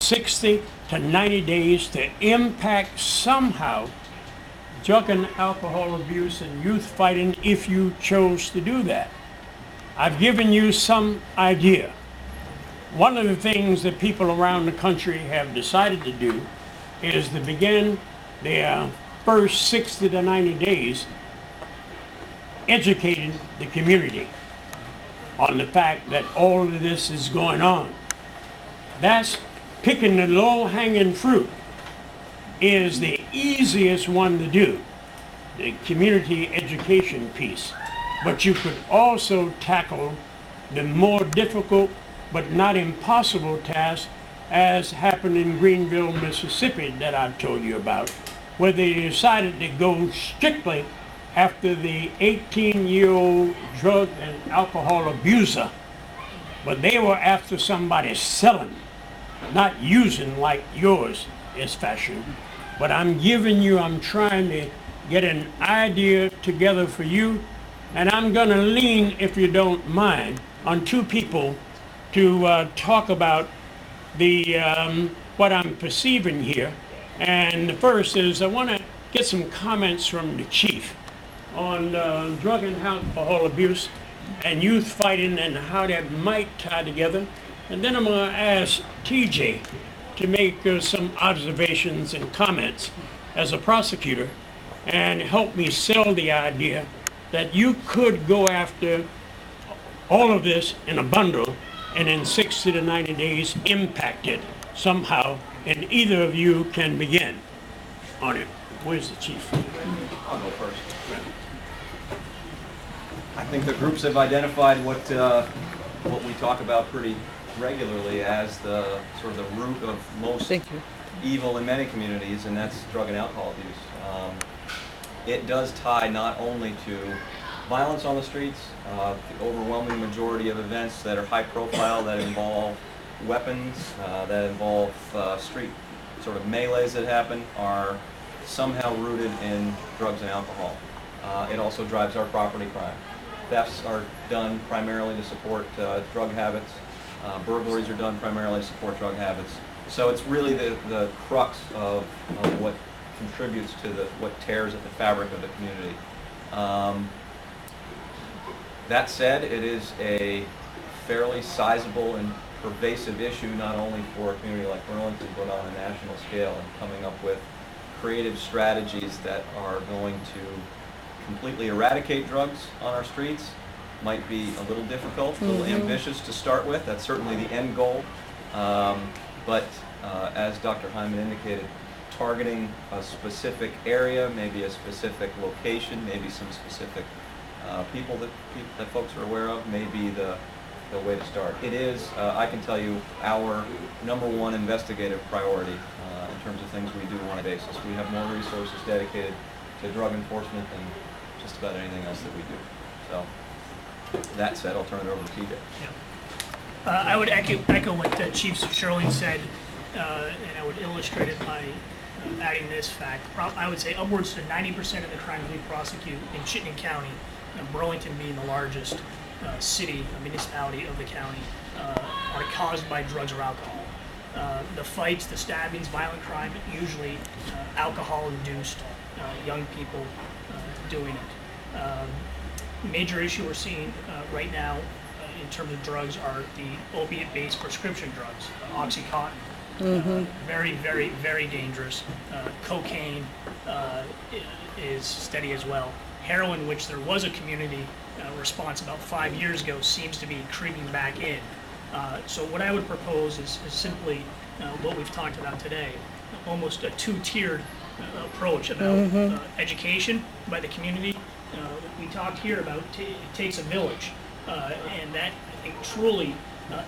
60 to 90 days to impact somehow drug and alcohol abuse and youth fighting if you chose to do that. I've given you some idea. One of the things that people around the country have decided to do is to begin their first 60 to 90 days educating the community on the fact that all of this is going on. That's picking the low-hanging fruit is the easiest one to do, the community education piece. But you could also tackle the more difficult but not impossible task as happened in Greenville, Mississippi that I've told you about, where they decided to go strictly after the 18-year-old drug and alcohol abuser. But they were after somebody selling, not using like yours is fashion. But I'm trying to get an idea together for you, and I'm gonna lean, if you don't mind, on two people to talk about the what I'm perceiving here. And the first is I wanna get some comments from the chief on drug and alcohol abuse and youth fighting and how that might tie together. And then I'm gonna ask TJ to make some observations and comments as a prosecutor and help me sell the idea that you could go after all of this in a bundle and in 60 to 90 days impact it somehow, and either of you can begin on it. Where's the chief? I'll go first. I think the groups have identified what we talk about pretty regularly as the sort of the root of most evil in many communities, and that's drug and alcohol abuse. It does tie not only to violence on the streets, the overwhelming majority of events that are high profile, that involve weapons, that involve street sort of melees that happen, are somehow rooted in drugs and alcohol. It also drives our property crime. Thefts are done primarily to support drug habits. Burglaries are done primarily to support drug habits. So it's really the crux of what contributes to what tears at the fabric of the community. That said, it is a fairly sizable and pervasive issue, not only for a community like Burlington, but on a national scale, and coming up with creative strategies that are going to completely eradicate drugs on our streets might be a little difficult, a little ambitious to start with. That's certainly the end goal. But as Dr. Hyman indicated, targeting a specific area, maybe a specific location, maybe some specific people that folks are aware of, may be the way to start. It is, I can tell you, our #1 investigative priority in terms of things we do on a basis. We have more resources dedicated to drug enforcement than just about anything else that we do. So, that said, I'll turn it over to TJ. Yeah. I would echo what Chief Shirley said, and I would illustrate it by adding this fact. I would say upwards to 90% of the crimes we prosecute in Chittenden County, and Burlington being the largest city, municipality of the county, are caused by drugs or alcohol. The fights, the stabbings, violent crime, usually alcohol-induced, young people doing it. Major issue we're seeing right now in terms of drugs are the opiate-based prescription drugs, Oxycontin. Very, very, very dangerous. Cocaine is steady as well. Heroin, which there was a community response about 5 years ago, seems to be creeping back in. So what I would propose is simply what we've talked about today, almost a two-tiered approach about education by the community. We talked here about it takes a village, and that, I think, truly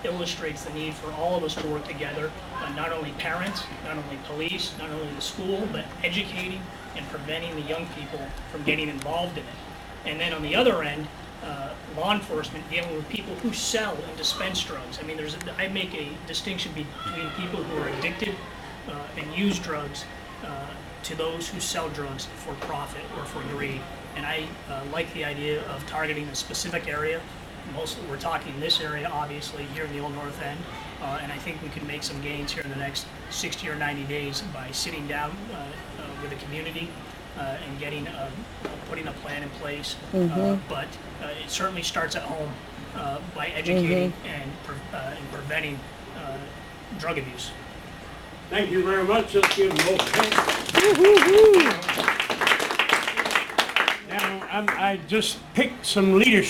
illustrates the need for all of us to work together, not only parents, not only police, not only the school, but educating and preventing the young people from getting involved in it. And then on the other end, law enforcement dealing with people who sell and dispense drugs. I mean, I make a distinction between people who are addicted and use drugs to those who sell drugs for profit or for greed. And I like the idea of targeting a specific area we're talking this area, obviously, here in the Old North End. And I think we can make some gains here in the next 60 or 90 days by sitting down with the community and putting a plan in place. But it certainly starts at home by educating and preventing drug abuse. Thank you very much. Let's give them a little hand. Now, I just picked some leadership.